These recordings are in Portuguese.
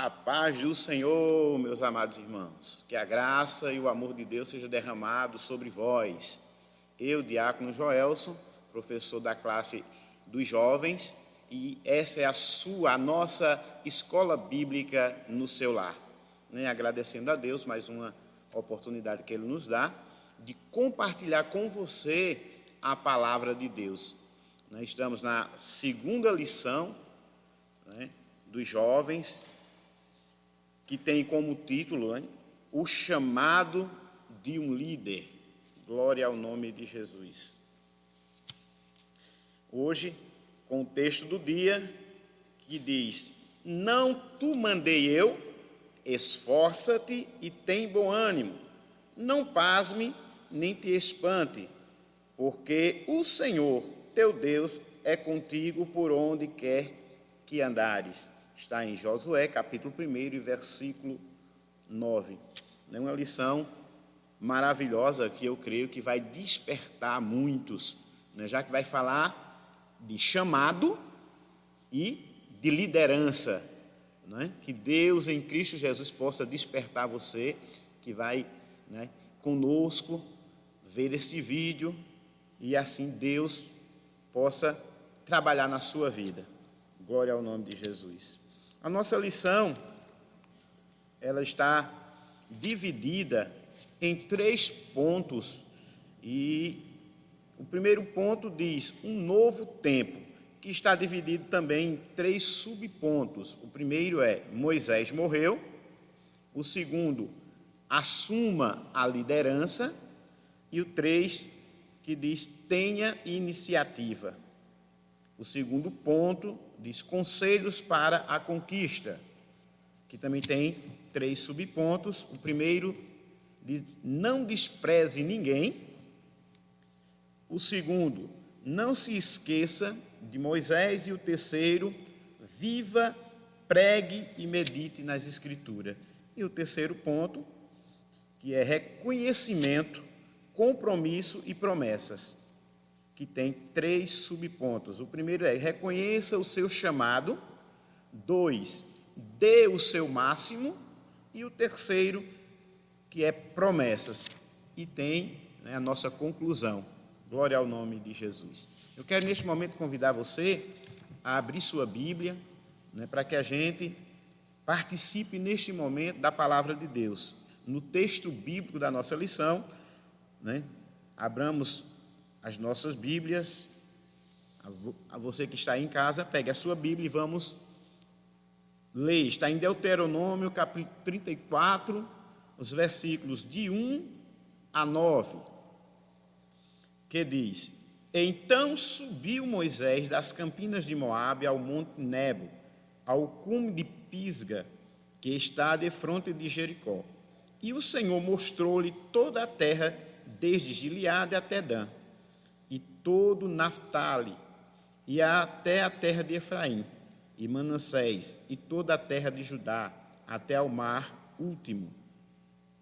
A paz do Senhor, meus amados irmãos. Que a graça e o amor de Deus seja derramado sobre vós. Eu, diácono Joelson, professor da classe dos jovens, e essa é a nossa escola bíblica no seu lar. Agradecendo a Deus mais uma oportunidade que Ele nos dá de compartilhar com você a palavra de Deus. Estamos na segunda lição dos jovens, que tem como título o chamado de um líder. Glória ao nome de Jesus. Hoje, com o texto do dia, que diz: não tu mandei eu, esforça-te e tem bom ânimo, não pasme nem te espante, porque o Senhor teu Deus é contigo por onde quer que andares. Está em Josué, capítulo 1, versículo 9. É uma lição maravilhosa que eu creio que vai despertar muitos, já que vai falar de chamado e de liderança. Que Deus em Cristo Jesus possa despertar você, que vai conosco ver esse vídeo e assim Deus possa trabalhar na sua vida. Glória ao nome de Jesus. A nossa lição, ela está dividida em 3 pontos, e o primeiro ponto diz um novo tempo, que está dividido também em 3 subpontos. O primeiro é Moisés morreu, o segundo, assuma a liderança, e o 3, que diz tenha iniciativa. O segundo ponto diz conselhos para a conquista, que também tem 3 subpontos. O primeiro diz não despreze ninguém. O segundo, não se esqueça de Moisés. E o terceiro, viva, pregue e medite nas Escrituras. E o terceiro ponto, que é reconhecimento, compromisso e promessas, que tem 3 subpontos. O primeiro é reconheça o seu chamado. 2, dê o seu máximo. E o terceiro, que é promessas. E tem a nossa conclusão. Glória ao nome de Jesus. Eu quero neste momento convidar você a abrir sua Bíblia, para que a gente participe neste momento da palavra de Deus. No texto bíblico da nossa lição, abramos as nossas Bíblias. A você que está aí em casa, pegue a sua Bíblia e vamos ler. Está em Deuteronômio, capítulo 34, os versículos de 1 a 9, que diz: então subiu Moisés das campinas de Moabe ao monte Nebo, ao cume de Pisga, que está defronte de Jericó. E o Senhor mostrou-lhe toda a terra, desde Gileade até Dan, e todo Naftali, e até a terra de Efraim, e Manassés, e toda a terra de Judá, até ao mar último,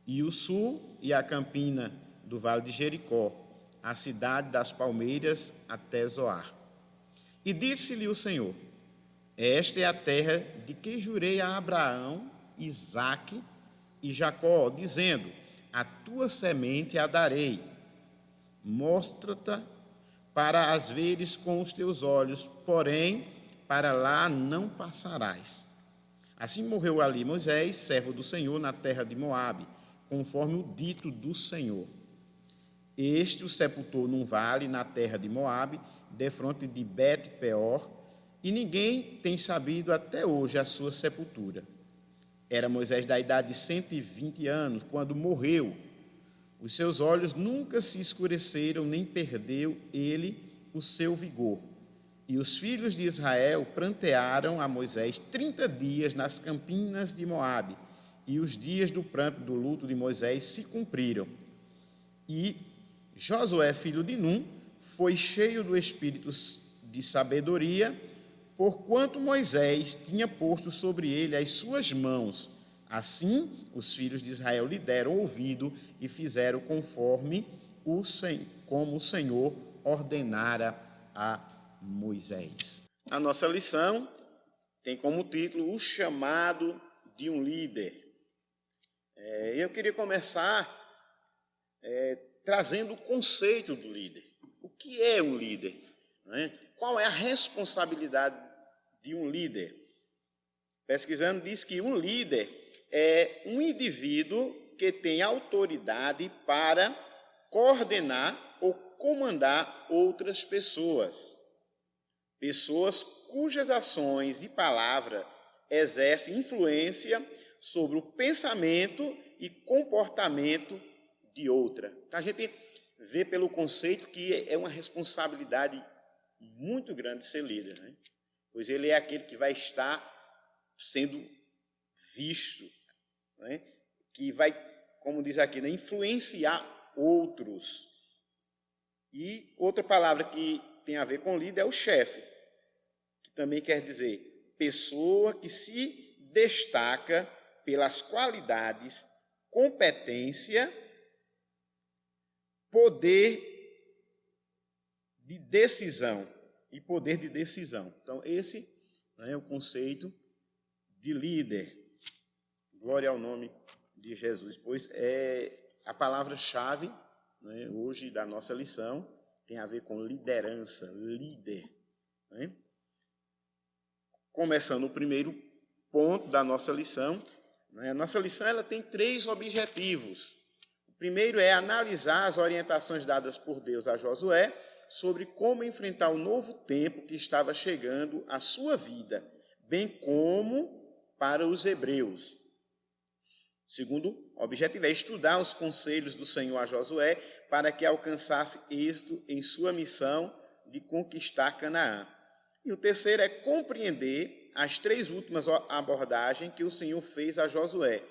e o sul, e a campina do vale de Jericó, a cidade das palmeiras, até Zoar. E disse-lhe o Senhor: esta é a terra de que jurei a Abraão, Isaque e Jacó, dizendo: a tua semente a darei. Mostra-te para as veres com os teus olhos, porém para lá não passarás. Assim morreu ali Moisés, servo do Senhor, na terra de Moabe, conforme o dito do Senhor. Este o sepultou num vale na terra de Moabe, defronte de Bet-peor, e ninguém tem sabido até hoje a sua sepultura. Era Moisés da idade de 120 anos, quando morreu. Os seus olhos nunca se escureceram, nem perdeu ele o seu vigor. E os filhos de Israel prantearam a Moisés 30 dias nas campinas de Moabe, e os dias do pranto do luto de Moisés se cumpriram. E Josué, filho de Num, foi cheio do espírito de sabedoria, porquanto Moisés tinha posto sobre ele as suas mãos. Assim, os filhos de Israel lhe deram ouvido e fizeram conforme como o Senhor ordenara a Moisés. A nossa lição tem como título o chamado de um líder. Eu queria começar trazendo o conceito do líder. O que é um líder? Né? Qual é a responsabilidade de um líder? Pesquisando, diz que um líder é um indivíduo que tem autoridade para coordenar ou comandar outras pessoas. Pessoas cujas ações e palavras exercem influência sobre o pensamento e comportamento de outra. Então, a gente vê pelo conceito que é uma responsabilidade muito grande ser líder, né? Pois ele é aquele que vai estar sendo visto, né? Que vai, como diz aqui, né? Influenciar outros. E outra palavra que tem a ver com líder é o chefe, que também quer dizer pessoa que se destaca pelas qualidades, competência, poder de decisão e poder de decisão. Então, esse é o conceito de líder. Glória ao nome de Jesus, pois é a palavra-chave, né, hoje da nossa lição, tem a ver com liderança, líder. Né? Começando o primeiro ponto da nossa lição, né, a nossa lição ela tem 3 objetivos. O primeiro é analisar as orientações dadas por Deus a Josué sobre como enfrentar o novo tempo que estava chegando à sua vida, bem como para os hebreus. O segundo objetivo é estudar os conselhos do Senhor a Josué para que alcançasse êxito em sua missão de conquistar Canaã. E o terceiro é compreender as 3 últimas abordagens que o Senhor fez a Josué,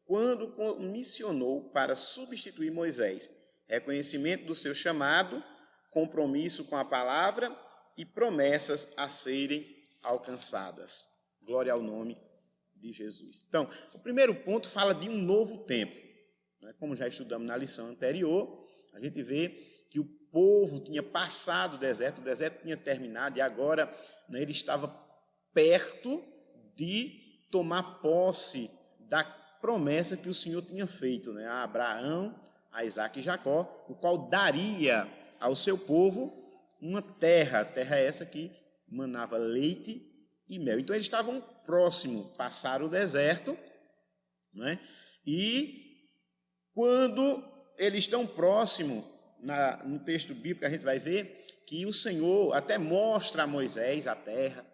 quando comissionou para substituir Moisés. Reconhecimento do seu chamado, compromisso com a palavra e promessas a serem alcançadas. Glória ao nome de Jesus. Então, o primeiro ponto fala de um novo tempo. Como já estudamos na lição anterior, a gente vê que o povo tinha passado o deserto tinha terminado e agora, né, ele estava perto de tomar posse da promessa que o Senhor tinha feito, né, a Abraão, a Isaque e Jacó, o qual daria ao seu povo uma terra essa que manava leite e mel. Então, eles estavam próximos, passaram o deserto, né, e quando eles estão próximos, no texto bíblico a gente vai ver que o Senhor até mostra a Moisés a terra,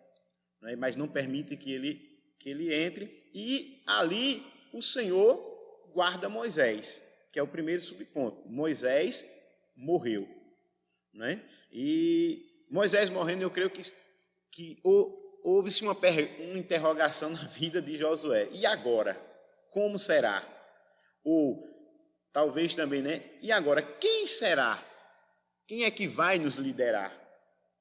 né, mas não permite que ele entre, e ali o Senhor guarda Moisés, que é o primeiro subponto. Moisés morreu. Né? E Moisés morrendo, eu creio que houve-se uma interrogação na vida de Josué. E agora? Como será? Ou talvez também, né? E agora, quem será? Quem é que vai nos liderar?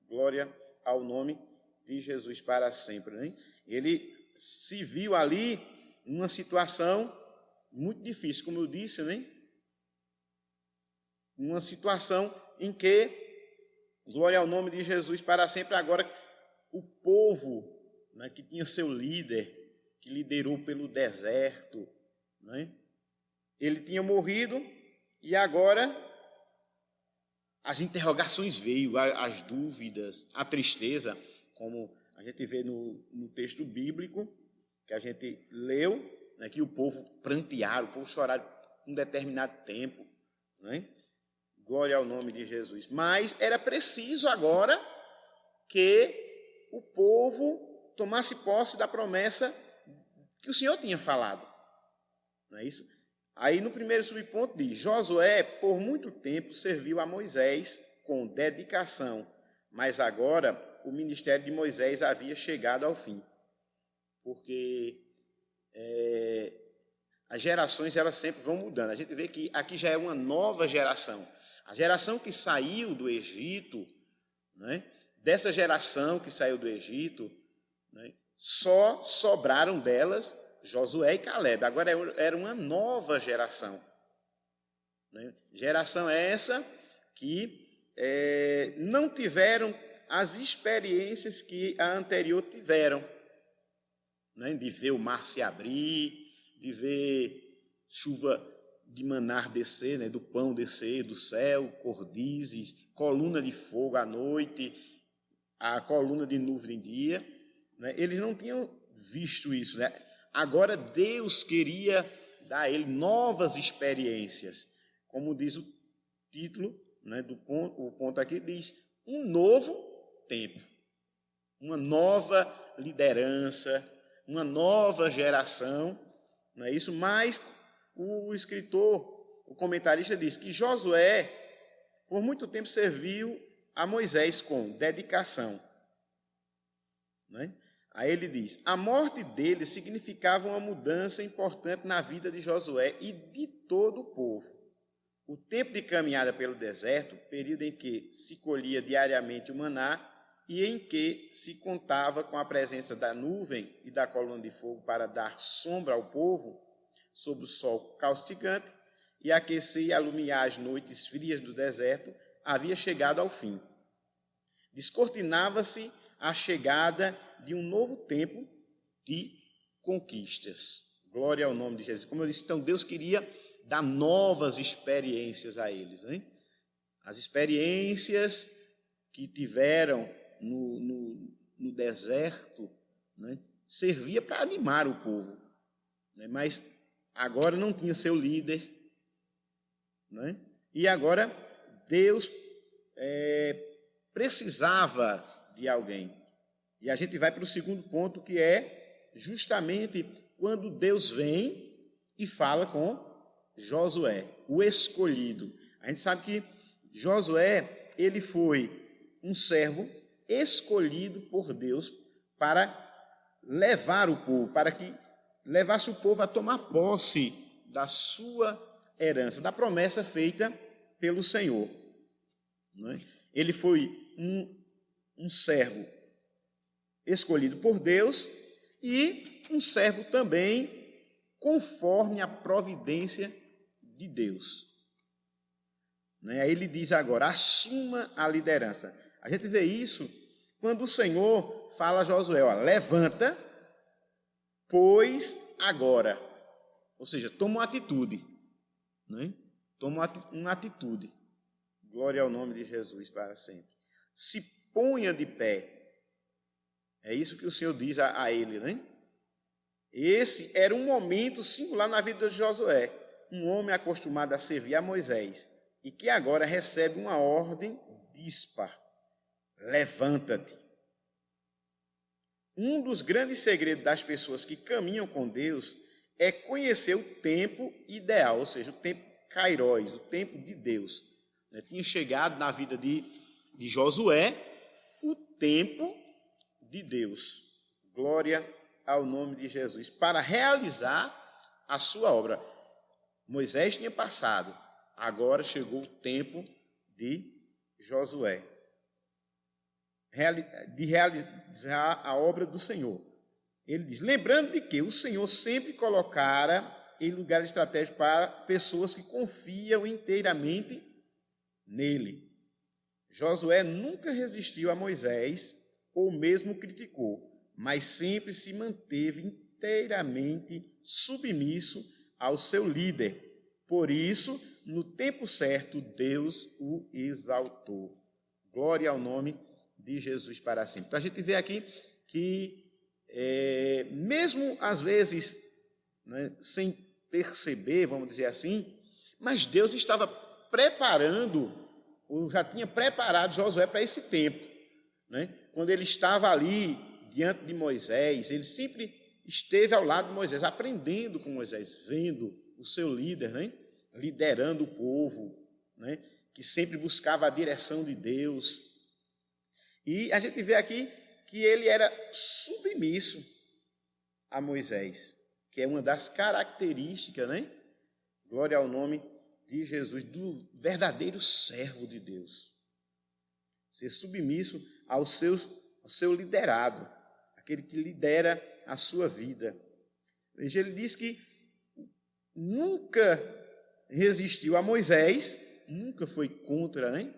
Glória ao nome de Jesus para sempre, né? Ele se viu ali numa situação muito difícil, como eu disse, né? Uma situação em que, glória ao nome de Jesus para sempre, agora o povo, né, que tinha seu líder, que liderou pelo deserto, né? Ele tinha morrido e agora as interrogações veio, as dúvidas, a tristeza, como a gente vê no texto bíblico que a gente leu, né, que o povo prantearam, o povo choraram um determinado tempo, né? Glória ao nome de Jesus. Mas era preciso agora que o povo tomasse posse da promessa que o Senhor tinha falado. Não é isso? Aí no primeiro subponto diz: Josué por muito tempo serviu a Moisés com dedicação, mas agora o ministério de Moisés havia chegado ao fim. Porque as gerações elas sempre vão mudando. A gente vê que aqui já é uma nova geração. A geração que saiu do Egito, né, dessa geração que saiu do Egito, né, só sobraram delas Josué e Caleb. Agora era uma nova geração. Né? Geração essa que não tiveram as experiências que a anterior tiveram. né, de ver o mar se abrir, de ver chuva de maná descer, né, do pão descer do céu, cordizes, coluna de fogo à noite, a coluna de nuvem de dia. Né? Eles não tinham visto isso. Né? Agora Deus queria dar a ele novas experiências. Como diz o título, né, o ponto aqui diz, um novo tempo, uma nova liderança, uma nova geração. Não é isso? Mas o escritor, o comentarista diz que Josué, por muito tempo, serviu a Moisés com dedicação. Né? Aí ele diz, a morte dele significava uma mudança importante na vida de Josué e de todo o povo. O tempo de caminhada pelo deserto, período em que se colhia diariamente o maná e em que se contava com a presença da nuvem e da coluna de fogo para dar sombra ao povo, sob o sol causticante, e aquecer e alumiar as noites frias do deserto, havia chegado ao fim. Descortinava-se a chegada de um novo tempo de conquistas. Glória ao nome de Jesus. Como eu disse, então Deus queria dar novas experiências a eles. Né? As experiências que tiveram no deserto, né, servia para animar o povo. Né? Mas agora não tinha seu líder. Né? E agora Deus precisava de alguém. E a gente vai para o segundo ponto, que é justamente quando Deus vem e fala com Josué, o escolhido. A gente sabe que Josué, ele foi um servo escolhido por Deus para levar o povo, para que levasse o povo a tomar posse da sua herança, da promessa feita pelo Senhor. Não é? Ele foi um servo escolhido por Deus e um servo também conforme a providência de Deus. Aí ele diz agora, assuma a liderança. A gente vê isso quando o Senhor fala a Josué, ó, levanta, pois agora. Ou seja, toma uma atitude. Né? Toma uma atitude. Glória ao nome de Jesus para sempre. Se ponha de pé. É isso que o Senhor diz a ele, né? Esse era um momento singular na vida de Josué, um homem acostumado a servir a Moisés e que agora recebe uma ordem dispar: levanta-te. Um dos grandes segredos das pessoas que caminham com Deus é conhecer o tempo ideal, ou seja, o tempo kairos, o tempo de Deus. Tinha chegado na vida de Josué o tempo de Deus. Glória ao nome de Jesus. Para realizar a sua obra. Moisés tinha passado, agora chegou o tempo de Josué. De realizar a obra do Senhor. Ele diz, lembrando de que o Senhor sempre colocara em lugar estratégico para pessoas que confiam inteiramente nele. Josué nunca resistiu a Moisés ou mesmo criticou, mas sempre se manteve inteiramente submisso ao seu líder. Por isso, no tempo certo, Deus o exaltou. Glória ao nome de Jesus para sempre. Então, a gente vê aqui que, mesmo às vezes, né, sem perceber, vamos dizer assim, mas Deus estava preparando, ou já tinha preparado Josué para esse tempo. Né? Quando ele estava ali diante de Moisés, ele sempre esteve ao lado de Moisés, aprendendo com Moisés, vendo o seu líder, né? Liderando o povo, né? Que sempre buscava a direção de Deus. E a gente vê aqui que ele era submisso a Moisés, que é uma das características, né? Glória ao nome de Jesus, do verdadeiro servo de Deus. Ser submisso ao seu liderado, aquele que lidera a sua vida. Veja, ele diz que nunca resistiu a Moisés, nunca foi contra, né?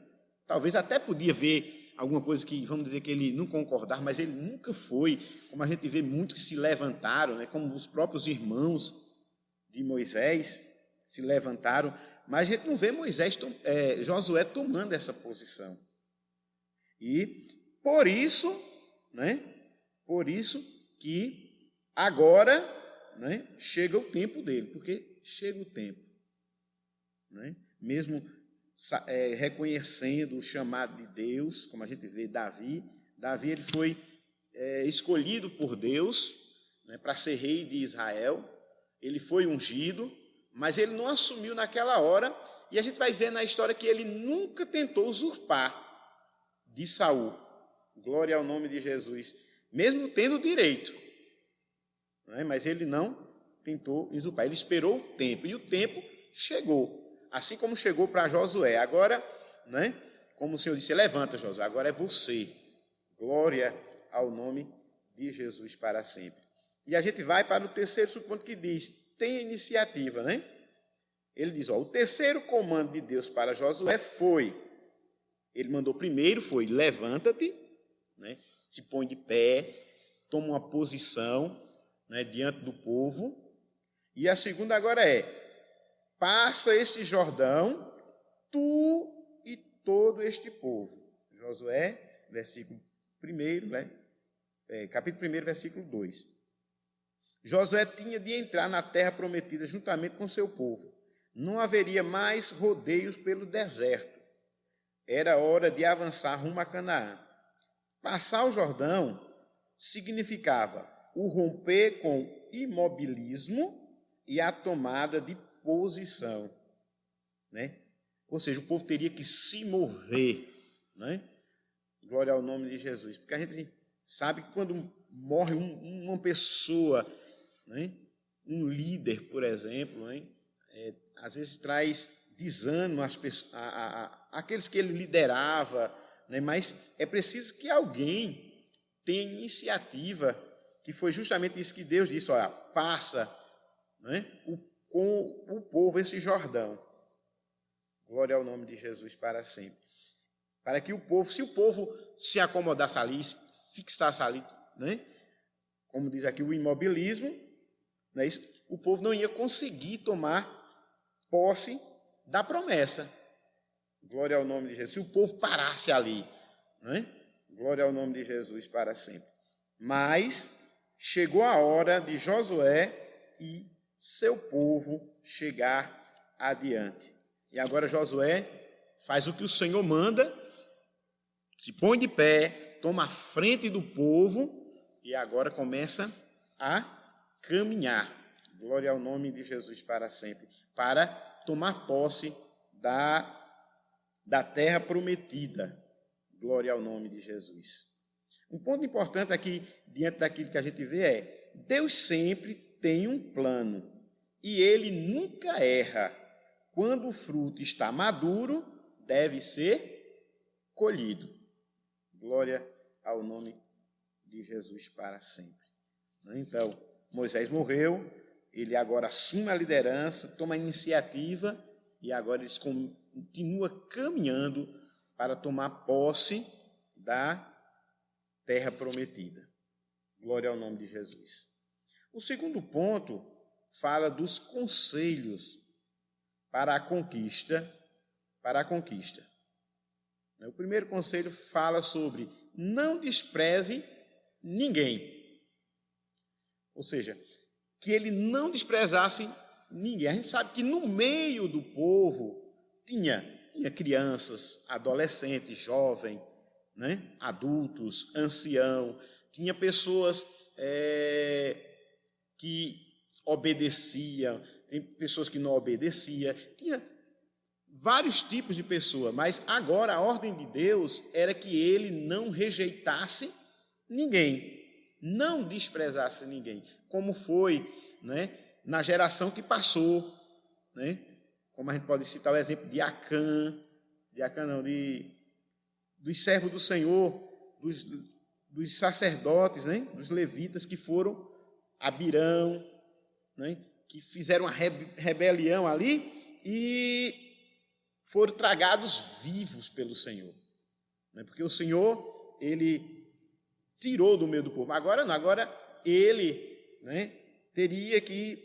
Talvez até podia ver alguma coisa que, vamos dizer, que ele não concordava, mas ele nunca foi, como a gente vê muitos que se levantaram, né, como os próprios irmãos de Moisés se levantaram, mas a gente não vê Josué tomando essa posição. E por isso, né, por isso que agora, né, chega o tempo dele, porque chega o tempo, né, mesmo reconhecendo o chamado de Deus, como a gente vê Davi ele foi escolhido por Deus, né, para ser rei de Israel, ele foi ungido, mas ele não assumiu naquela hora, e a gente vai ver na história que ele nunca tentou usurpar de Saul. Glória ao nome de Jesus, mesmo tendo direito, né, mas ele não tentou usurpar, ele esperou o tempo, e o tempo chegou. Assim como chegou para Josué. Agora, né, como o Senhor disse, levanta, Josué, agora é você. Glória ao nome de Jesus para sempre. E a gente vai para o terceiro subponto que diz, tem iniciativa, né? Ele diz, o terceiro comando de Deus para Josué foi, ele mandou primeiro, foi, levanta-te, né, se põe de pé, toma uma posição, né, diante do povo. E a segunda agora passa este Jordão, tu e todo este povo. Josué, versículo 1, né? Capítulo 1, versículo 2. Josué tinha de entrar na terra prometida juntamente com seu povo. Não haveria mais rodeios pelo deserto. Era hora de avançar rumo a Canaã. Passar o Jordão significava o romper com imobilismo e a tomada de posição, né? Ou seja, o povo teria que se mover, né? Glória ao nome de Jesus, porque a gente sabe que quando morre uma pessoa, né? Um líder, por exemplo, né? Às vezes traz desânimo àqueles que ele liderava, né? Mas é preciso que alguém tenha iniciativa, que foi justamente isso que Deus disse, olha, passa, né? Com o povo esse Jordão. Glória ao nome de Jesus para sempre. Para que o povo, se o povo se acomodasse ali, fixasse ali, né? Como diz aqui, o imobilismo, né? O povo não ia conseguir tomar posse da promessa. Glória ao nome de Jesus. Se o povo parasse ali, né? Glória ao nome de Jesus para sempre. Mas chegou a hora de Josué e seu povo chegar adiante. E agora Josué faz o que o Senhor manda, se põe de pé, toma a frente do povo e agora começa a caminhar. Glória ao nome de Jesus para sempre, para tomar posse da terra prometida. Glória ao nome de Jesus. Um ponto importante aqui, diante daquilo que a gente vê, Deus sempre tem um plano e ele nunca erra. Quando o fruto está maduro, deve ser colhido. Glória ao nome de Jesus para sempre. Então, Moisés morreu, ele agora assume a liderança, toma a iniciativa e agora ele continua caminhando para tomar posse da terra prometida. Glória ao nome de Jesus. O segundo ponto fala dos conselhos para a conquista. O primeiro conselho fala sobre não despreze ninguém. Ou seja, que ele não desprezasse ninguém. A gente sabe que no meio do povo tinha crianças, adolescentes, jovens, né? Adultos, ancião, tinha pessoas que obedeciam, tem pessoas que não obedeciam, tinha vários tipos de pessoas, mas agora a ordem de Deus era que ele não rejeitasse ninguém, não desprezasse ninguém, como foi, né, na geração que passou, né, como a gente pode citar o exemplo de Acã não, dos servos do Senhor, dos sacerdotes, né, dos levitas que foram a Abirão, né, que fizeram uma rebelião ali e foram tragados vivos pelo Senhor. né? Porque o Senhor, ele tirou do meio do povo. Agora não, agora ele, né, teria que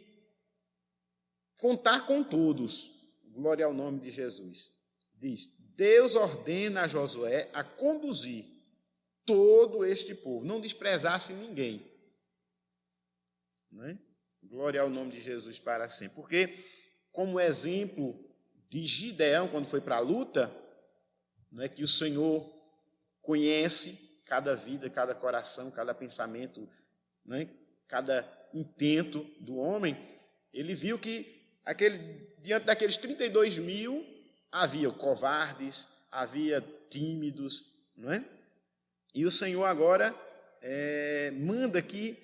contar com todos. Glória ao nome de Jesus. Diz: Deus ordena a Josué a conduzir todo este povo, não desprezasse ninguém. Né? Glória ao nome de Jesus para sempre. Porque, como exemplo de Gideão, quando foi para a luta, né, que o Senhor conhece cada vida, cada coração, cada pensamento, né, cada intento do homem, ele viu que diante daqueles 32.000 havia covardes, havia tímidos, não é? E o Senhor agora manda que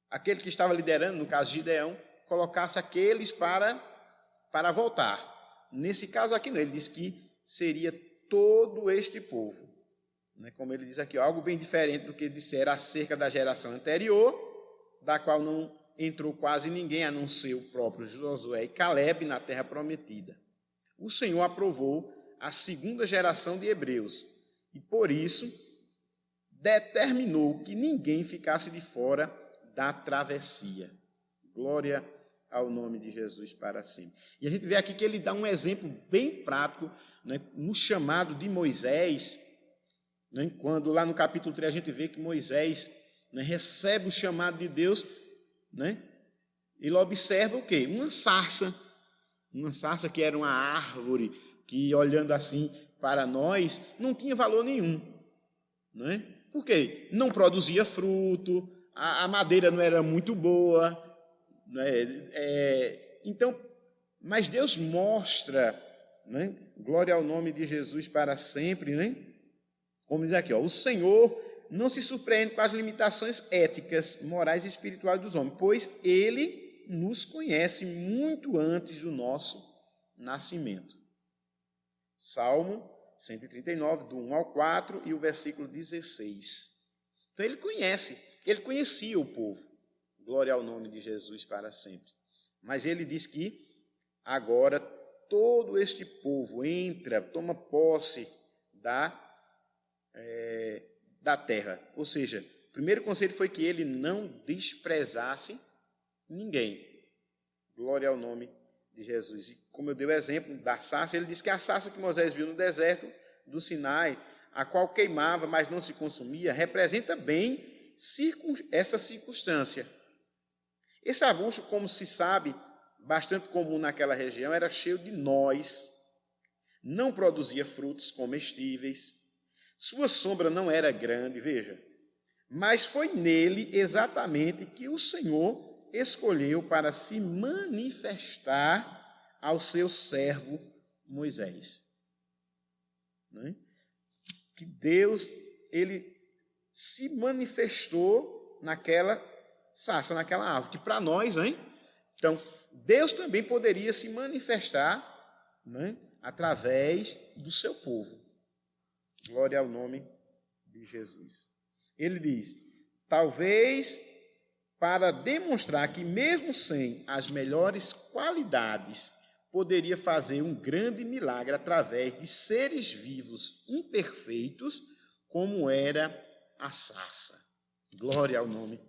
aquele que estava liderando, no caso Gideão, colocasse aqueles para voltar. Nesse caso aqui, não, ele diz que seria todo este povo. Né? Como ele diz aqui, algo bem diferente do que dissera acerca da geração anterior, da qual não entrou quase ninguém, a não ser o próprio Josué e Caleb na terra prometida. O Senhor aprovou a segunda geração de hebreus e, por isso, determinou que ninguém ficasse de fora da travessia. Glória ao nome de Jesus para sempre. E a gente vê aqui que ele dá um exemplo bem prático, né, no chamado de Moisés, né, quando lá no capítulo 3 a gente vê que Moisés, né, recebe o chamado de Deus, né, ele observa o quê? Uma sarça que era uma árvore, que olhando assim para nós, não tinha valor nenhum. Né? Por quê? Não produzia fruto, a madeira não era muito boa. Né? Então, mas Deus mostra, né? Glória ao nome de Jesus para sempre, né? Como diz aqui, ó, o Senhor não se surpreende com as limitações éticas, morais e espirituais dos homens, pois Ele nos conhece muito antes do nosso nascimento. Salmo 139, do 1 ao 4 e o versículo 16. Então ele conhecia o povo. Glória ao nome de Jesus para sempre. Mas ele diz que agora todo este povo toma posse da terra. Ou seja, o primeiro conselho foi que ele não desprezasse ninguém. Glória ao nome de Jesus. E como eu dei o exemplo da sarça, ele diz que a sarça que Moisés viu no deserto do Sinai, a qual queimava, mas não se consumia, representa bem essa circunstância. Esse arbusto, como se sabe, bastante comum naquela região, era cheio de nós, não produzia frutos comestíveis, sua sombra não era grande, veja, mas foi nele exatamente que o Senhor escolheu para se manifestar ao seu servo Moisés. Né? Que Deus, ele se manifestou naquela sarça, naquela árvore, que para nós, hein? Então, Deus também poderia se manifestar, né, através do seu povo. Glória ao nome de Jesus. Ele diz, talvez para demonstrar que mesmo sem as melhores qualidades, poderia fazer um grande milagre através de seres vivos imperfeitos, como era a sarça. Glória ao nome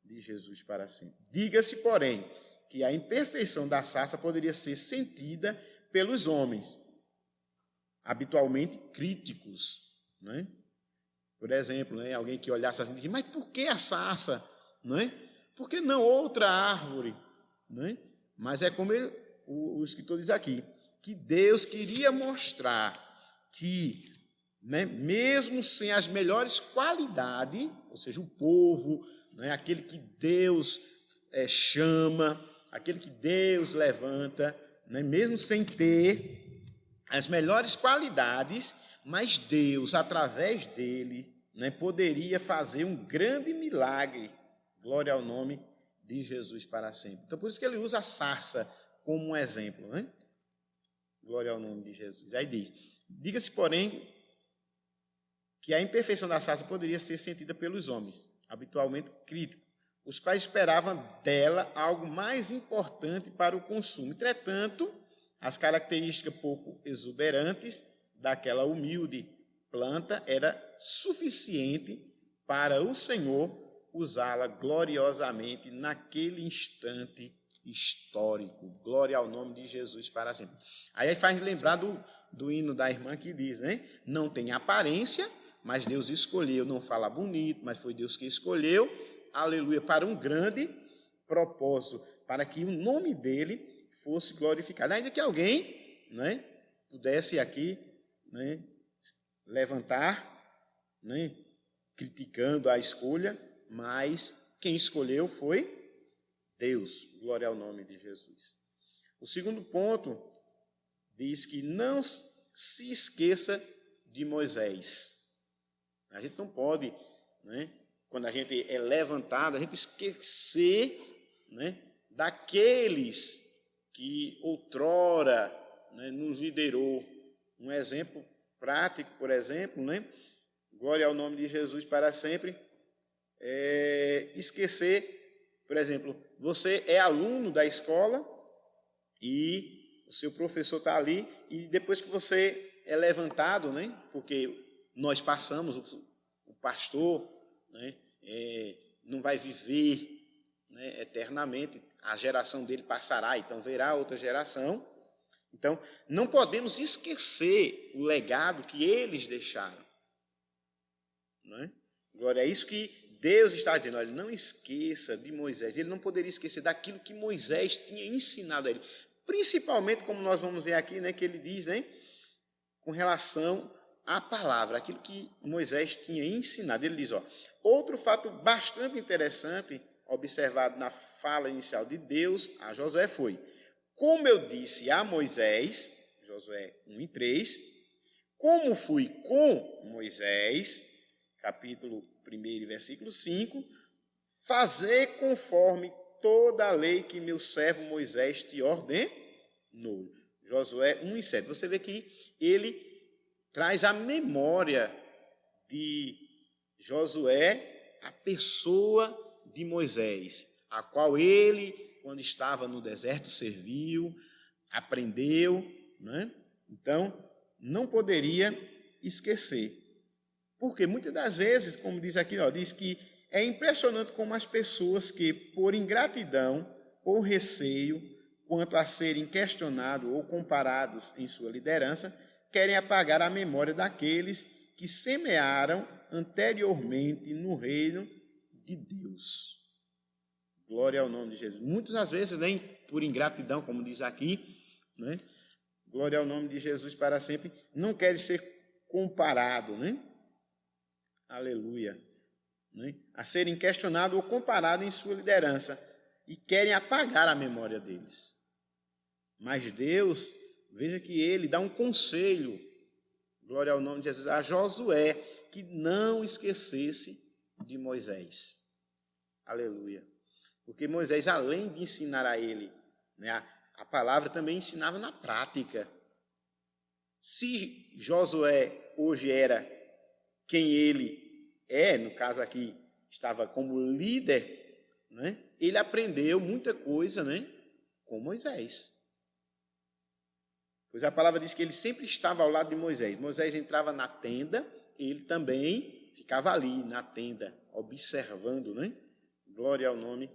de Jesus para sempre. Diga-se, porém, que a imperfeição da sarça poderia ser sentida pelos homens, habitualmente críticos. Né? Por exemplo, né, alguém que olhasse assim e dizia, mas por que a sarça? Né? Por que não outra árvore? Né? Mas é como o escritor diz aqui, que Deus queria mostrar que, né, mesmo sem as melhores qualidades, ou seja, o povo, né, aquele que Deus chama, aquele que Deus levanta, né, mesmo sem ter as melhores qualidades, mas Deus, através dele, né, poderia fazer um grande milagre. Glória ao nome de Jesus para sempre. Então, por isso que ele usa a sarça como um exemplo. Né? Glória ao nome de Jesus. Aí diz, diga-se, porém, que a imperfeição da sarça poderia ser sentida pelos homens, habitualmente críticos, os quais esperavam dela algo mais importante para o consumo. Entretanto, as características pouco exuberantes daquela humilde planta era suficiente para o Senhor usá-la gloriosamente naquele instante histórico. Glória ao nome de Jesus para sempre. Aí faz lembrar do hino da irmã que diz, né? Não tem aparência, mas Deus escolheu. Não fala bonito, mas foi Deus que escolheu. Aleluia, para um grande propósito, para que o nome dele fosse glorificado. Ainda que alguém, né, pudesse aqui, né, levantar, né, criticando a escolha, mas quem escolheu foi Deus. Glória ao nome de Jesus. O segundo ponto diz que não se esqueça de Moisés. A gente não pode, né, quando a gente é levantado, a gente esquecer, né, daqueles que outrora, né, nos liderou. Um exemplo prático, por exemplo, né, glória ao nome de Jesus para sempre, esquecer, por exemplo, você é aluno da escola e o seu professor está ali, e depois que você é levantado, né, porque nós passamos, o pastor, né, não vai viver, né, eternamente, a geração dele passará, então verá outra geração. Então, não podemos esquecer o legado que eles deixaram. Não é? Glória, é isso que Deus está dizendo. Olha, não esqueça de Moisés. Ele não poderia esquecer daquilo que Moisés tinha ensinado a ele. Principalmente, como nós vamos ver aqui, né, que ele diz, né, com relação à palavra, aquilo que Moisés tinha ensinado. Ele diz, outro fato bastante interessante, observado na fala inicial de Deus a Josué foi: como eu disse a Moisés, Josué 1:3, como fui com Moisés, capítulo 1, versículo 5, fazer conforme toda a lei que meu servo Moisés te ordenou. Josué 1:7. Você vê que ele traz à memória de Josué a pessoa de Moisés, a qual ele, quando estava no deserto, serviu, aprendeu, né? Então, não poderia esquecer. Porque muitas das vezes, como diz aqui, diz que é impressionante como as pessoas que, por ingratidão ou receio, quanto a serem questionados ou comparados em sua liderança, querem apagar a memória daqueles que semearam anteriormente no reino de Deus. Glória ao nome de Jesus. Muitas das vezes, nem por ingratidão, como diz aqui, né? Glória ao nome de Jesus para sempre, não querem ser comparados, né? Aleluia. Né? A serem questionados ou comparados em sua liderança e querem apagar a memória deles. Mas Deus, veja que ele dá um conselho, glória ao nome de Jesus, a Josué, que não esquecesse de Moisés. Aleluia. Porque Moisés, além de ensinar a ele, né, a palavra também ensinava na prática. Se Josué hoje era quem ele é, no caso aqui, estava como líder, né, ele aprendeu muita coisa, né, com Moisés. Pois a palavra diz que ele sempre estava ao lado de Moisés. Moisés entrava na tenda, ele também ficava ali na tenda, observando, né? Glória ao nome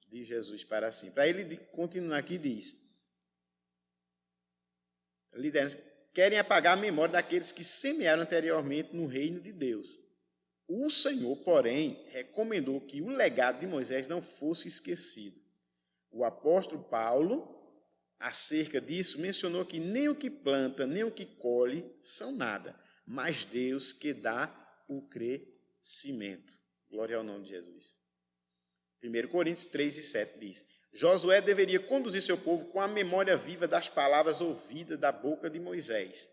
de Jesus para sempre. Aí ele continua aqui e diz: líderes querem apagar a memória daqueles que semearam anteriormente no reino de Deus. O Senhor, porém, recomendou que o legado de Moisés não fosse esquecido. O apóstolo Paulo, acerca disso, mencionou que nem o que planta, nem o que colhe são nada, mas Deus que dá o crescimento. Glória ao nome de Jesus. 1 Coríntios 3:7 diz: Josué deveria conduzir seu povo com a memória viva das palavras ouvidas da boca de Moisés.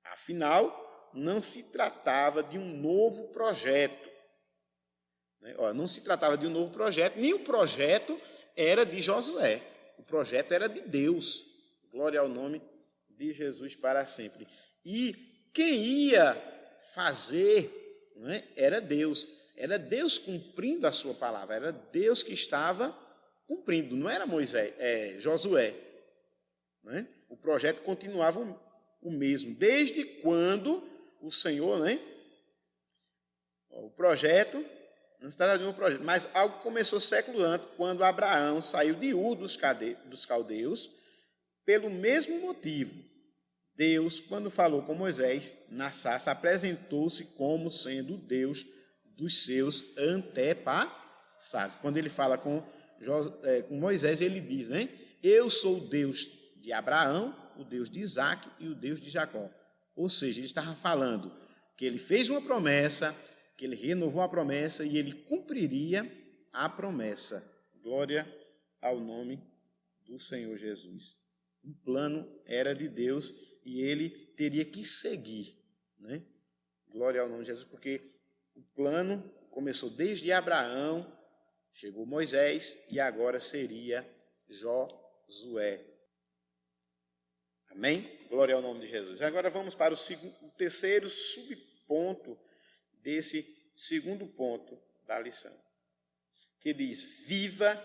Afinal, não se tratava de um novo projeto. Não se tratava de um novo projeto, nem o projeto era de Josué. O projeto era de Deus. Glória ao nome de Jesus para sempre. E quem ia fazer, era Deus. Era Deus cumprindo a sua palavra. Era Deus que estava cumprindo. Não era Josué. O projeto continuava o mesmo. Desde quando o Senhor, né? O projeto, não se trata de um projeto, mas algo que começou século antes, quando Abraão saiu de Ur dos caldeus, pelo mesmo motivo. Deus, quando falou com Moisés na sarça, apresentou-se como sendo Deus dos seus antepassados. Quando ele fala com Moisés, ele diz, né? Eu sou o Deus de Abraão, o Deus de Isaque e o Deus de Jacó. Ou seja, ele estava falando que ele fez uma promessa, que ele renovou a promessa e ele cumpriria a promessa. Glória ao nome do Senhor Jesus. O plano era de Deus e ele teria que seguir, né? Glória ao nome de Jesus, porque o plano começou desde Abraão, chegou Moisés e agora seria Josué. Amém? Glória ao nome de Jesus. Agora vamos para o terceiro subponto desse segundo ponto da lição, que diz: viva,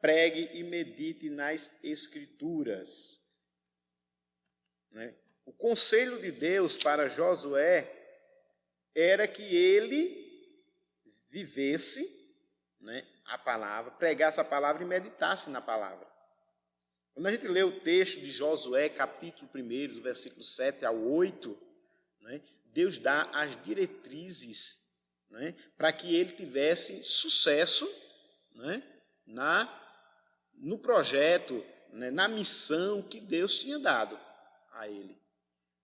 pregue e medite nas Escrituras. Né? O conselho de Deus para Josué era que ele vivesse, né, a palavra, pregasse a palavra e meditasse na palavra. Quando a gente lê o texto de Josué, capítulo 1, do versículo 7 ao 8, né, Deus dá as diretrizes, né, para que ele tivesse sucesso, né, no projeto, né, na missão que Deus tinha dado a ele.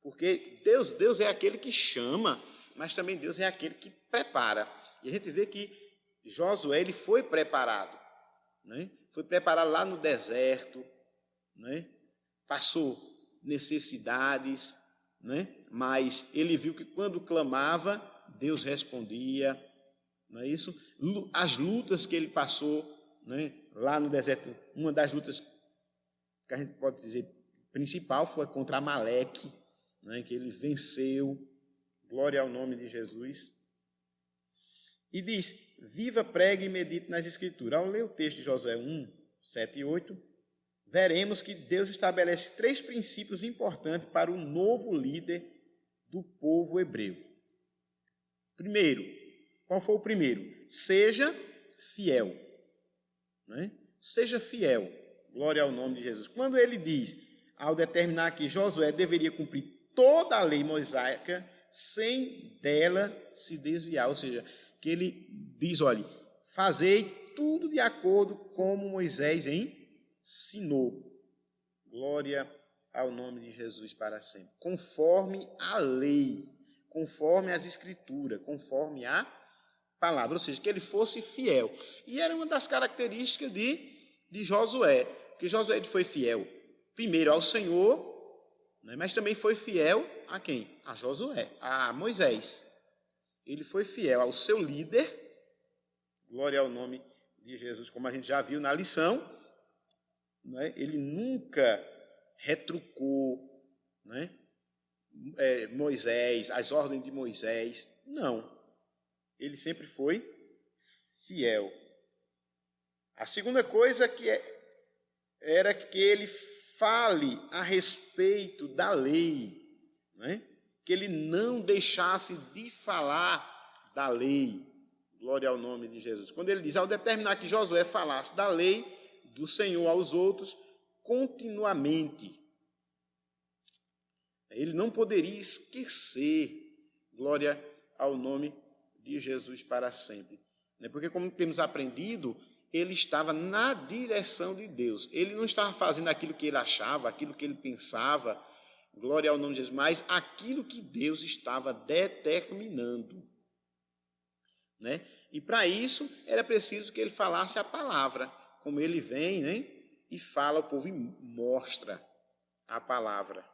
Porque Deus é aquele que chama, mas também Deus é aquele que prepara. E a gente vê que Josué ele foi preparado, né? Foi preparado lá no deserto, né? Passou necessidades, né? Mas ele viu que quando clamava, Deus respondia, não é isso? As lutas que ele passou, né? Lá no deserto, uma das lutas que a gente pode dizer principal foi contra Amaleque, né? Que ele venceu. Glória ao nome de Jesus. E diz: viva, pregue e medite nas Escrituras. Ao ler o texto de Josué 1, 7 e 8, veremos que Deus estabelece 3 princípios importantes para o novo líder do povo hebreu. Primeiro, qual foi o primeiro? Seja fiel. Né? Seja fiel. Glória ao nome de Jesus. Quando ele diz, ao determinar que Josué deveria cumprir toda a lei mosaica, sem dela se desviar, ou seja, que ele diz, olha, fazei tudo de acordo como Moisés ensinou. Glória ao nome de Jesus para sempre. Conforme a lei, conforme as Escrituras, conforme a palavra, ou seja, que ele fosse fiel. E era uma das características de Josué, porque Josué foi fiel, primeiro ao Senhor, né, mas também foi fiel a quem? A Josué, a Moisés. Ele foi fiel ao seu líder, glória ao nome de Jesus, como a gente já viu na lição, né? Ele nunca retrucou, né? Moisés, as ordens de Moisés, não. Ele sempre foi fiel. A segunda coisa era que ele fale a respeito da lei, né? Que ele não deixasse de falar da lei. Glória ao nome de Jesus. Quando ele diz, ao determinar que Josué falasse da lei do Senhor aos outros continuamente, ele não poderia esquecer, glória ao nome de Jesus para sempre. Porque, como temos aprendido, ele estava na direção de Deus. Ele não estava fazendo aquilo que ele achava, aquilo que ele pensava, glória ao nome de Jesus, mas aquilo que Deus estava determinando. Né? E para isso era preciso que ele falasse a palavra, como ele vem, né? E fala ao povo e mostra a palavra.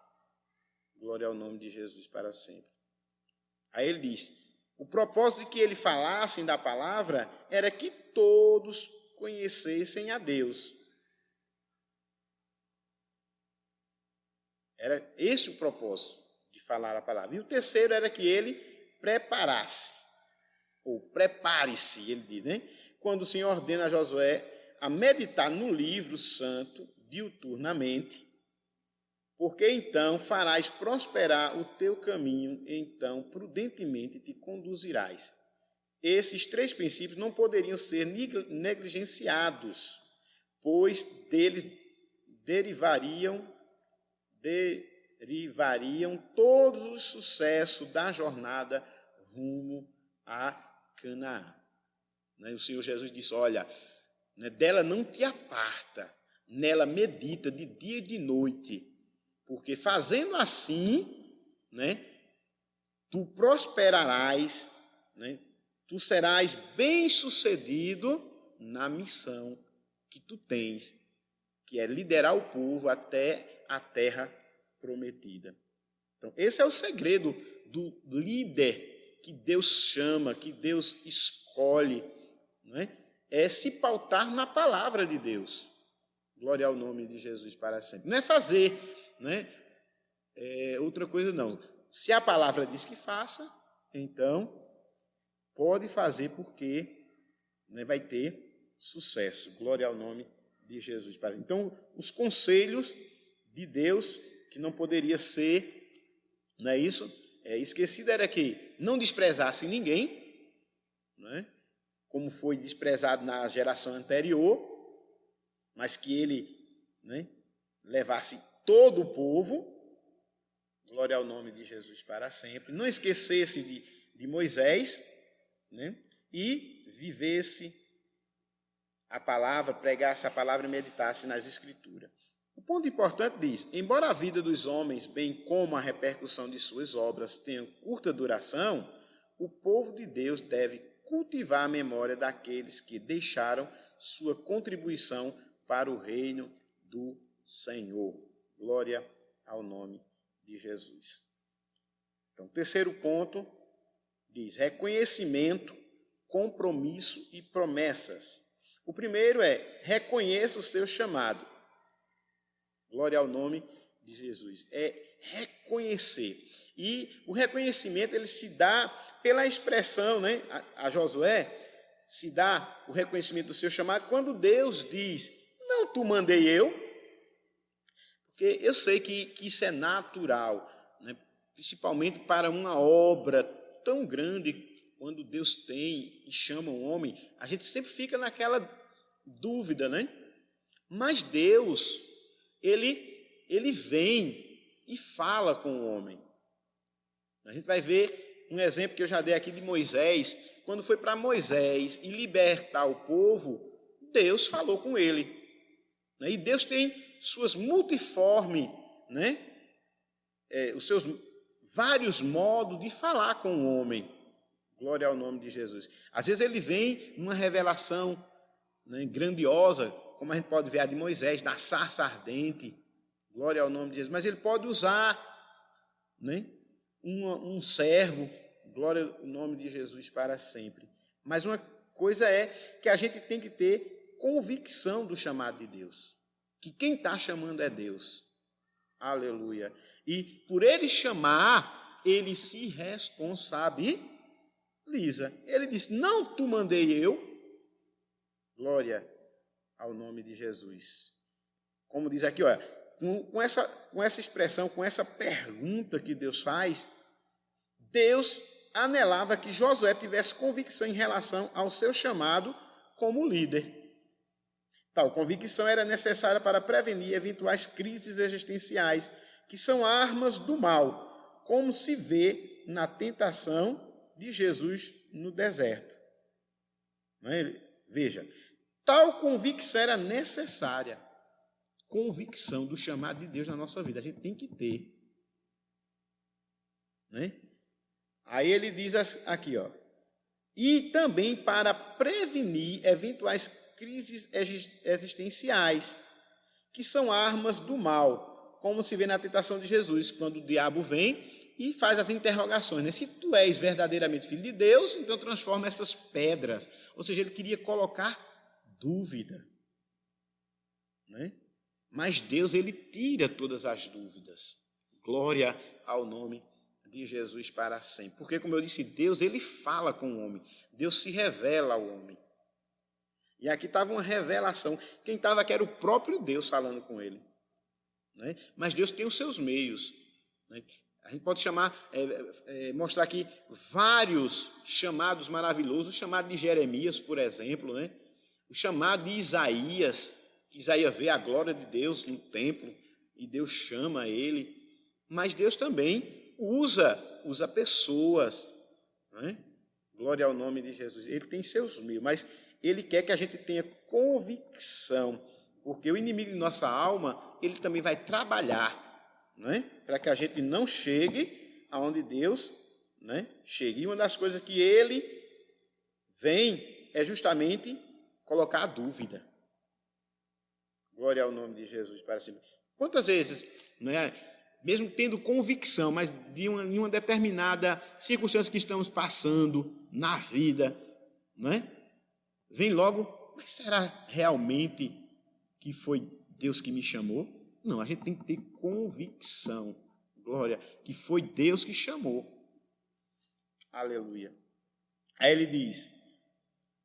Glória ao nome de Jesus para sempre. Aí ele diz, o propósito de que ele falasse da palavra era que todos conhecessem a Deus. Era esse o propósito de falar a palavra. E o terceiro era que ele preparasse, ou prepare-se, ele diz, né? Quando o Senhor ordena a Josué a meditar no livro santo diuturnamente, porque então farás prosperar o teu caminho, então prudentemente te conduzirás. Esses 3 princípios não poderiam ser negligenciados, pois deles derivariam todos os sucessos da jornada rumo a Canaã. O Senhor Jesus disse, olha, dela não te aparta, nela medita de dia e de noite, porque fazendo assim, tu prosperarás, tu serás bem-sucedido na missão que tu tens, que é liderar o povo até a terra prometida. Então, esse é o segredo do líder que Deus chama, que Deus escolhe, é se pautar na palavra de Deus. Glória ao nome de Jesus para sempre. Não é fazer, outra coisa não. Se a palavra diz que faça, então pode fazer porque vai ter sucesso. Glória ao nome de Jesus. Então, os conselhos de Deus, que não poderia ser, não é isso? Esquecido era que não desprezasse ninguém, como foi desprezado na geração anterior, mas que ele levasse todo o povo, glória ao nome de Jesus para sempre, não esquecesse de Moisés, e vivesse a palavra, pregasse a palavra e meditasse nas Escrituras. O ponto importante diz, embora a vida dos homens, bem como a repercussão de suas obras, tenham curta duração, o povo de Deus deve cultivar a memória daqueles que deixaram sua contribuição para o reino do Senhor. Glória ao nome de Jesus. Então, terceiro ponto, diz reconhecimento, compromisso e promessas. O primeiro é reconheça o seu chamado. Glória ao nome de Jesus. É reconhecer. E o reconhecimento ele se dá pela expressão, a Josué se dá o reconhecimento do seu chamado quando Deus diz, não tu mandei eu, porque eu sei que isso é natural, principalmente para uma obra tão grande, quando Deus tem e chama um homem, a gente sempre fica naquela dúvida, Mas Deus, ele vem e fala com o homem. A gente vai ver um exemplo que eu já dei aqui de Moisés. Quando foi para Moisés e libertar o povo, Deus falou com ele. E Deus tem suas multiformes, os seus vários modos de falar com o homem. Glória ao nome de Jesus. Às vezes ele vem numa revelação grandiosa, como a gente pode ver a de Moisés, na sarça ardente. Glória ao nome de Jesus. Mas ele pode usar um servo, glória ao nome de Jesus para sempre. Mas uma coisa é que a gente tem que ter convicção do chamado de Deus. Que quem está chamando é Deus. Aleluia. E por ele chamar, ele se responsabiliza. Ele diz, não tu mandei eu. Glória ao nome de Jesus. Como diz aqui, olha, com essa expressão, com essa pergunta que Deus faz, Deus anelava que Josué tivesse convicção em relação ao seu chamado como líder. Tal convicção era necessária para prevenir eventuais crises existenciais, que são armas do mal, como se vê na tentação de Jesus no deserto. Veja, tal convicção era necessária. Convicção do chamado de Deus na nossa vida. A gente tem que ter. Aí ele diz aqui, e também para prevenir eventuais crises existenciais, que são armas do mal, como se vê na tentação de Jesus, quando o diabo vem e faz as interrogações. Se tu és verdadeiramente filho de Deus, então transforma essas pedras. Ou seja, ele queria colocar dúvida. Mas Deus, ele tira todas as dúvidas. Glória ao nome de Jesus para sempre. Porque, como eu disse, Deus, ele fala com o homem. Deus se revela ao homem. E aqui estava uma revelação. Quem estava aqui era o próprio Deus falando com ele. né? Mas Deus tem os seus meios, né? A gente pode mostrar aqui vários chamados maravilhosos, o chamado de Jeremias, por exemplo, né? O chamado de Isaías, Isaías vê a glória de Deus no templo e Deus chama ele, mas Deus também usa pessoas, né? Glória ao nome de Jesus. Ele tem seus meios, mas Ele quer que a gente tenha convicção, porque o inimigo de nossa alma, ele também vai trabalhar, né, para que a gente não chegue aonde Deus, né, chegue. E uma das coisas que ele vem é justamente colocar a dúvida. Glória ao nome de Jesus para sempre. Quantas vezes, né, mesmo tendo convicção, mas de uma determinada circunstância que estamos passando na vida, né, vem logo, mas será realmente que foi Deus que me chamou? Não, a gente tem que ter convicção, glória, que foi Deus que chamou. Aleluia. Aí ele diz,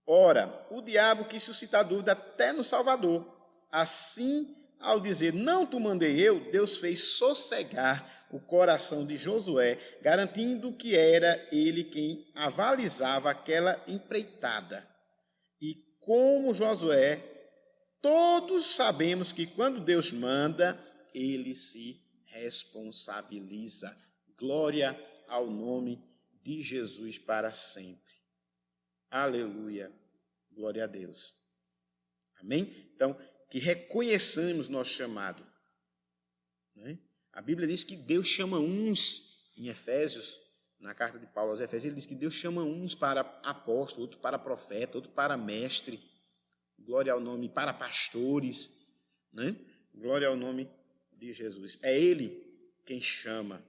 ora, o diabo quis suscitar dúvida até no Salvador. Assim, ao dizer, não te mandei eu, Deus fez sossegar o coração de Josué, garantindo que era ele quem avalizava aquela empreitada. E como Josué, todos sabemos que quando Deus manda, ele se responsabiliza. Glória ao nome de Jesus para sempre. Aleluia. Glória a Deus. Amém? Então, que reconheçamos nosso chamado, né? A Bíblia diz que Deus chama uns, em Efésios, na carta de Paulo aos Efésios, ele diz que Deus chama uns para apóstolo, outro para profeta, outro para mestre. Glória ao nome, para pastores, né? Glória ao nome de Jesus. É Ele quem chama.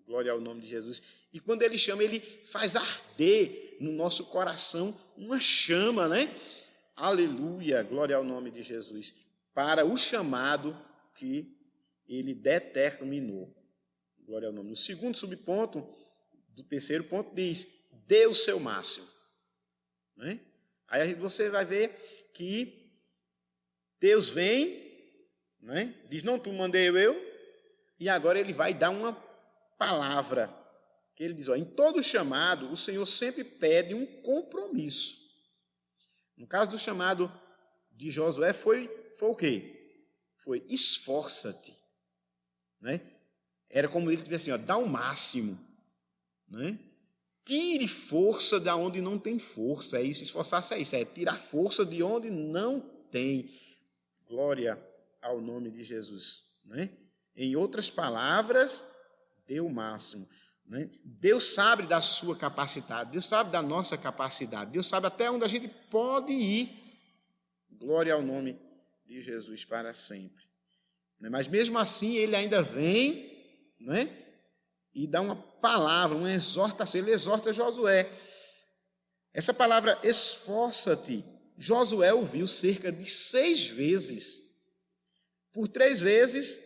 Glória ao nome de Jesus. E quando Ele chama, Ele faz arder no nosso coração uma chama, né? Aleluia, glória ao nome de Jesus. Para o chamado que Ele determinou. Glória ao nome. No segundo subponto, do terceiro ponto, diz, dê o seu máximo. Né? Aí você vai ver que Deus vem, né? Diz, não te mandei eu, e agora ele vai dar uma palavra, que ele diz, ó, em todo chamado, o Senhor sempre pede um compromisso. No caso do chamado de Josué, foi o quê? Foi esforça-te, né? Era como ele dizia assim, ó, dá o máximo, né? Tire força de onde não tem força. É isso, esforçar-se é isso, é tirar força de onde não tem. Glória ao nome de Jesus, né? Em outras palavras, dê o máximo, né? Deus sabe da sua capacidade, Deus sabe da nossa capacidade, Deus sabe até onde a gente pode ir. Glória ao nome de Jesus para sempre. Mas mesmo assim, ele ainda vem, né? E dá uma palavra, uma exortação. Ele exorta Josué. Essa palavra, esforça-te, Josué ouviu cerca de 6 vezes. Por 3 vezes,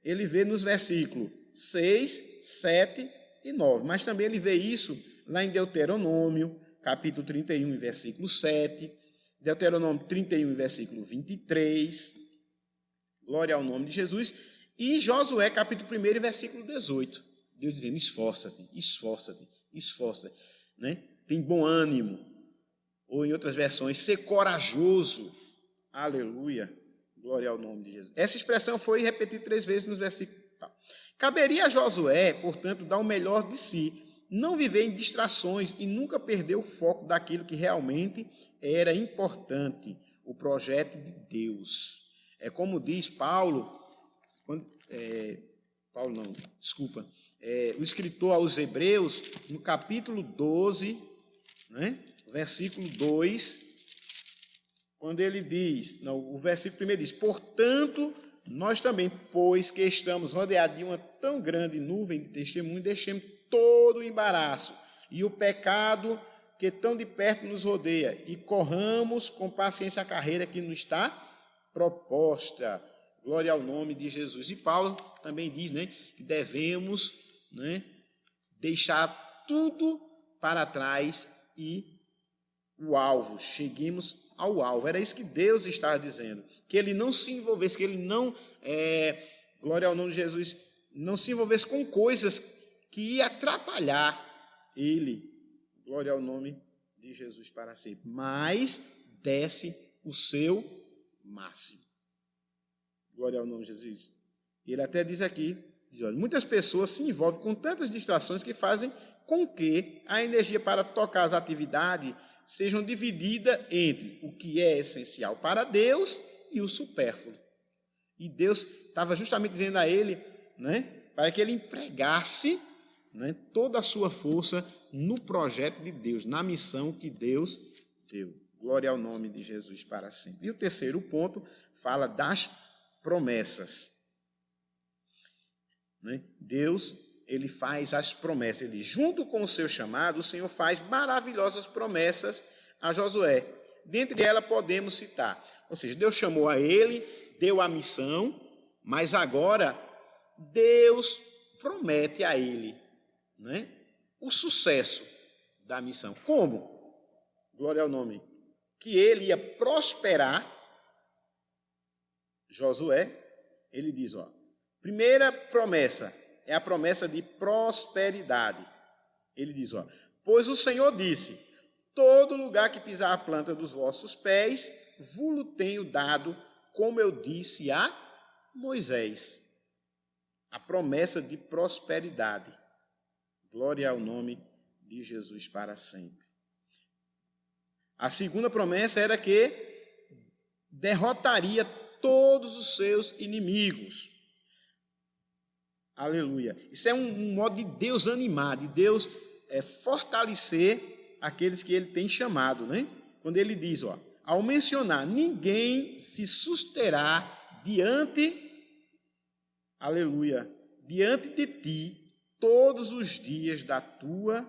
ele vê nos versículos 6, 7 e 9. Mas também ele vê isso lá em Deuteronômio, capítulo 31, versículo 7. Deuteronômio 31, versículo 23. Glória ao nome de Jesus. E Josué, capítulo 1, versículo 18. Deus dizendo, esforça-te, esforça-te, esforça-te, né? Tem bom ânimo. Ou em outras versões, ser corajoso. Aleluia. Glória ao nome de Jesus. Essa expressão foi repetida 3 vezes nos versículos. Caberia a Josué, portanto, dar o melhor de si, não viver em distrações e nunca perder o foco daquilo que realmente era importante, o projeto de Deus. É como diz Paulo, o escritor aos Hebreus, no capítulo 12, né, versículo 2, quando ele diz, o versículo 1 diz, portanto, nós também, pois que estamos rodeados de uma tão grande nuvem de testemunho, deixemos todo o embaraço e o pecado que tão de perto nos rodeia e corramos com paciência a carreira que nos está proposta. Glória ao nome de Jesus. E Paulo também diz, né, que devemos, né, deixar tudo para trás e o alvo, cheguemos ao alvo. Era isso que Deus estava dizendo, que ele não se envolvesse, que ele não, glória ao nome de Jesus, não se envolvesse com coisas que ia atrapalhar ele, glória ao nome de Jesus para sempre, mas desse o seu máximo. Glória ao nome de Jesus. Ele até diz aqui, olha, muitas pessoas se envolvem com tantas distrações que fazem com que a energia para tocar as atividades sejam divididas entre o que é essencial para Deus e o supérfluo. E Deus estava justamente dizendo a ele, né, para que ele empregasse, né, toda a sua força no projeto de Deus, na missão que Deus deu. Glória ao nome de Jesus para sempre. E o terceiro ponto fala das promessas. Né? Deus, ele faz as promessas. Ele, junto com o seu chamado, o Senhor faz maravilhosas promessas a Josué. Dentre elas podemos citar. Ou seja, Deus chamou a ele, deu a missão, mas agora Deus promete a ele, né, o sucesso da missão. Como? Glória ao nome. Que ele ia prosperar. Josué, ele diz, ó, primeira promessa é a promessa de prosperidade. Ele diz, ó, pois o Senhor disse, todo lugar que pisar a planta dos vossos pés, vos tenho dado, como eu disse a Moisés. A promessa de prosperidade. Glória ao nome de Jesus para sempre. A segunda promessa era que derrotaria todos os seus inimigos. Aleluia. Isso é um modo de Deus animar, de Deus fortalecer aqueles que ele tem chamado, né? Quando ele diz, ó, ao mencionar, ninguém se susterá aleluia, diante de ti todos os dias da tua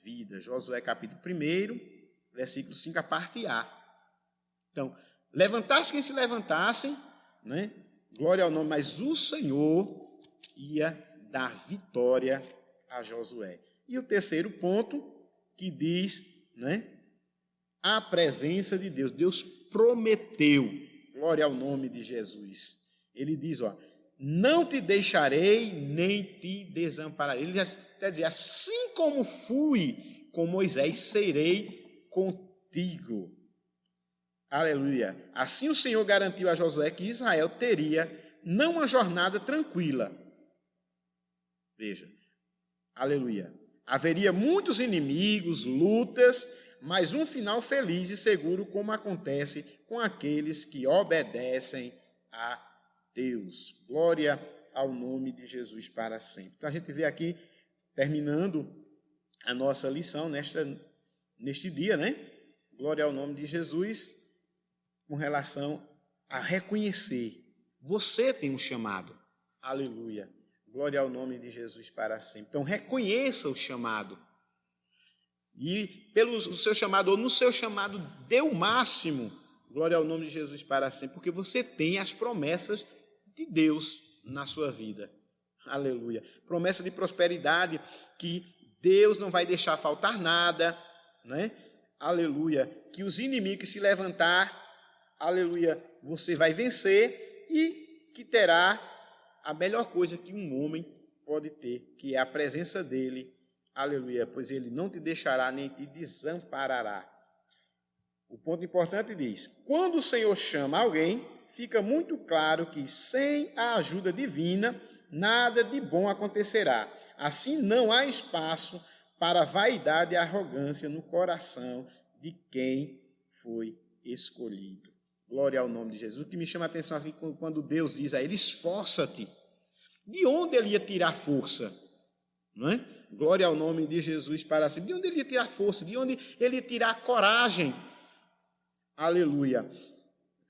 vida. Josué capítulo 1, versículo 5, a parte A. Então, levantasse quem se levantassem, né? Glória ao nome, mas o Senhor ia dar vitória a Josué. E o terceiro ponto, que diz, né, a presença de Deus. Deus prometeu, glória ao nome de Jesus. Ele diz, ó, não te deixarei, nem te desampararei. Ele já até diz, assim como fui com Moisés, serei contigo. Aleluia. Assim o Senhor garantiu a Josué que Israel teria não uma jornada tranquila. Veja, aleluia. Haveria muitos inimigos, lutas, mas um final feliz e seguro, como acontece com aqueles que obedecem a Deus. Glória ao nome de Jesus para sempre. Então a gente vê aqui, terminando a nossa lição neste dia, né? Glória ao nome de Jesus, com relação a reconhecer. Você tem um chamado. Aleluia. Glória ao nome de Jesus para sempre. Então reconheça o chamado. E pelo seu chamado, ou no seu chamado, dê o máximo. Glória ao nome de Jesus para sempre. Porque você tem as promessas de Deus na sua vida. Aleluia. Promessa de prosperidade, que Deus não vai deixar faltar nada, né? Aleluia. Que os inimigos que se levantar, aleluia, você vai vencer e que terá a melhor coisa que um homem pode ter, que é a presença dele, aleluia, pois ele não te deixará nem te desamparará. O ponto importante diz, quando o Senhor chama alguém, fica muito claro que sem a ajuda divina, nada de bom acontecerá. Assim não há espaço para vaidade e arrogância no coração de quem foi escolhido. Glória ao nome de Jesus. O que me chama a atenção aqui quando Deus diz a ele, esforça-te. De onde ele ia tirar força? Não é? Glória ao nome de Jesus para sempre. De onde ele ia tirar força? De onde ele ia tirar coragem? Aleluia.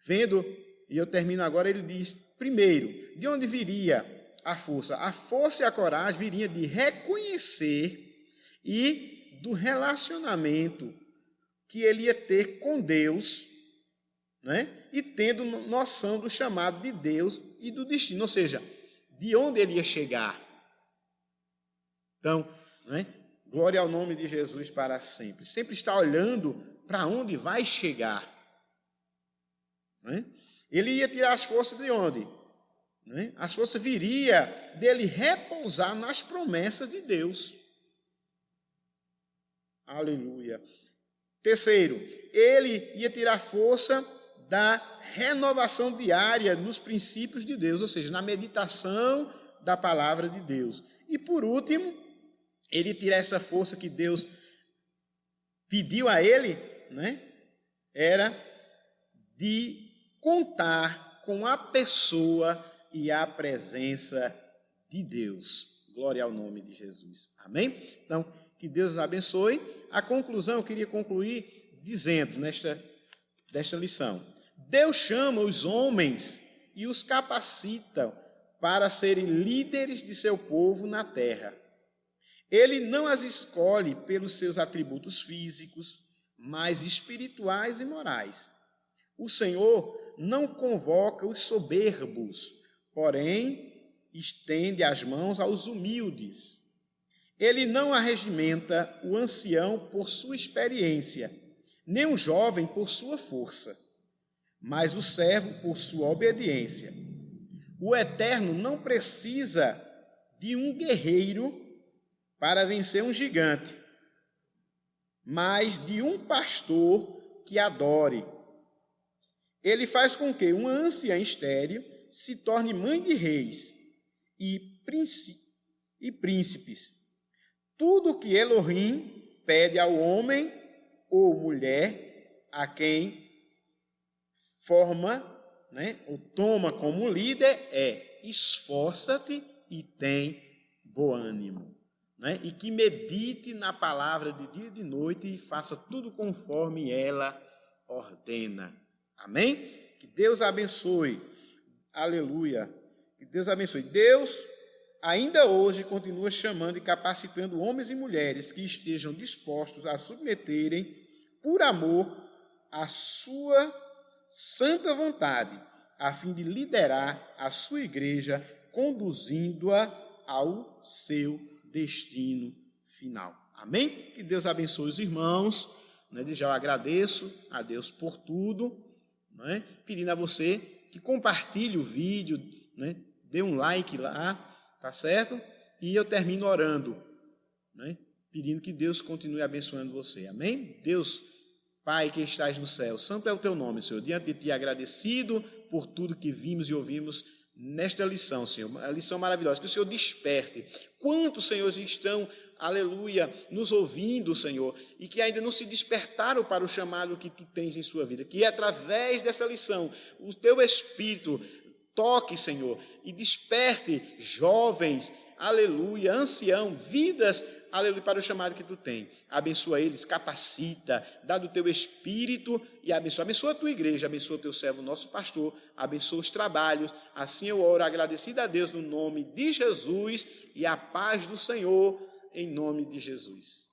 Vendo, e eu termino agora, ele diz, primeiro, de onde viria a força? A força e a coragem viria de reconhecer e do relacionamento que ele ia ter com Deus, né? E tendo noção do chamado de Deus e do destino, ou seja, de onde ele ia chegar. Então, né? Glória ao nome de Jesus para sempre. Sempre está olhando para onde vai chegar. Né? Ele ia tirar as forças de onde? né? As forças viria dele repousar nas promessas de Deus. Aleluia. Terceiro, ele ia tirar força da renovação diária nos princípios de Deus, ou seja, na meditação da palavra de Deus. E por último, ele tira essa força que Deus pediu a ele, né? Era de contar com a pessoa e a presença de Deus. Glória ao nome de Jesus. Amém? Então, que Deus nos abençoe. A conclusão, eu queria concluir dizendo desta lição. Deus chama os homens e os capacita para serem líderes de seu povo na terra. Ele não as escolhe pelos seus atributos físicos, mas espirituais e morais. O Senhor não convoca os soberbos, porém estende as mãos aos humildes. Ele não arregimenta o ancião por sua experiência, nem o jovem por sua força, mas o servo por sua obediência. O Eterno não precisa de um guerreiro para vencer um gigante, mas de um pastor que adore. Ele faz com que uma anciã estéril se torne mãe de reis e príncipes. Tudo que Elohim pede ao homem ou mulher a quem forma, né, ou toma como líder é: esforça-te e tem bom ânimo. Né? E que medite na palavra de dia e de noite e faça tudo conforme ela ordena. Amém? Que Deus abençoe. Aleluia. Que Deus abençoe. Deus ainda hoje continua chamando e capacitando homens e mulheres que estejam dispostos a submeterem, por amor, a sua santa vontade, a fim de liderar a sua igreja, conduzindo-a ao seu destino final. Amém? Que Deus abençoe os irmãos. Né? Já eu agradeço a Deus por tudo, né? Pedindo a você que compartilhe o vídeo, né? Dê um like lá, tá certo? E eu termino orando, né? Pedindo que Deus continue abençoando você. Amém? Deus, Pai que estás no céu, santo é o teu nome, Senhor. Diante de ti agradecido por tudo que vimos e ouvimos nesta lição, Senhor, uma lição maravilhosa, que o Senhor desperte. Quantos, Senhores, estão, aleluia, nos ouvindo, Senhor, e que ainda não se despertaram para o chamado que Tu tens em sua vida, que através dessa lição, o Teu Espírito toque, Senhor, e desperte jovens, aleluia, ancião, vidas, aleluia, para o chamado que Tu tens. Abençoa eles, capacita, dá do Teu Espírito e abençoa. Abençoa a Tua igreja, abençoa o Teu servo, nosso pastor, abençoa os trabalhos. Assim eu oro agradecido a Deus no nome de Jesus e a paz do Senhor em nome de Jesus.